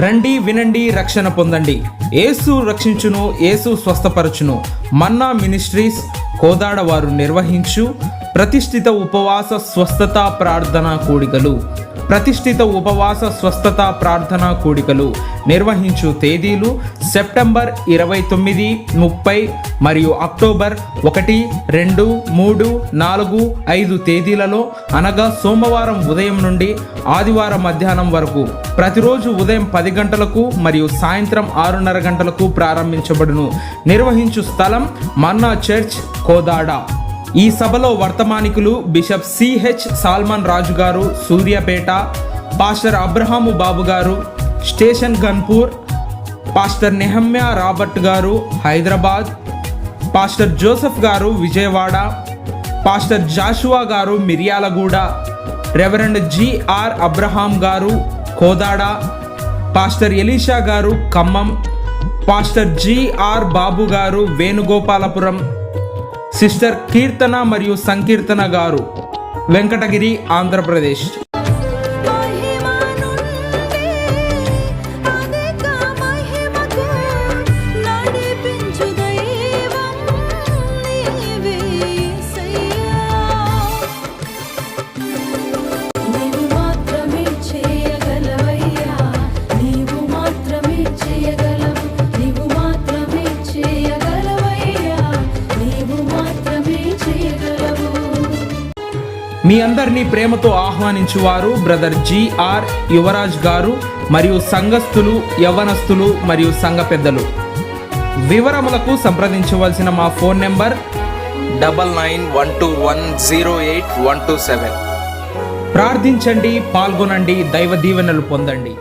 రండి వినండి రక్షణ పొందండి. యేసు రక్షించును, యేసు స్వస్థపరచును. మన్నా మినిస్ట్రీస్ కోదాడ వారు నిర్వహించు ప్రతిష్ఠిత ఉపవాస స్వస్థత ప్రార్థనా కూడికలు. నిర్వహించు తేదీలు సెప్టెంబర్ 29, 30 మరియు అక్టోబర్ 1, 2, 3, 4, 5 తేదీలలో, అనగా సోమవారం ఉదయం నుండి ఆదివారం మధ్యాహ్నం వరకు ప్రతిరోజు ఉదయం 10 గంటలకు మరియు సాయంత్రం 6:30 గంటలకు ప్రారంభించబడును. నిర్వహించు స్థలం మన్నా చర్చ్, కోదాడ. ఈ సభలో వర్తమానికులు బిషప్ సిహెచ్ సాల్మన్ రాజు గారు, సూర్యాపేట; పాస్టర్ అబ్రహాము బాబు గారు, స్టేషన్ గన్పూర్; పాస్టర్ నెహమ్యా రాబర్ట్ గారు, హైదరాబాద్; పాస్టర్ జోసెఫ్ గారు, విజయవాడ; పాస్టర్ జాషువా గారు, మిర్యాలగూడ; రెవరెండ్ జిఆర్ అబ్రహాం గారు, కోదాడ; పాస్టర్ ఎలీషా గారు, ఖమ్మం; పాస్టర్ జిఆర్ బాబు గారు, వేణుగోపాలపురం; సిస్టర్ కీర్తన మరియు సంకీర్తన గారు, వెంకటగిరి, ఆంధ్రప్రదేశ్. మీ అందరినీ ప్రేమతో ఆహ్వానించువారు బ్రదర్ జిఆర్ యువరాజ్ గారు మరియు సంఘస్థులు, యవ్వనస్తులు మరియు సంఘ పెద్దలు. వివరములకు సంప్రదించవలసిన మా ఫోన్ నెంబర్ 9912108127. ప్రార్థించండి, పాల్గొనండి, దైవ దీవెనలు పొందండి.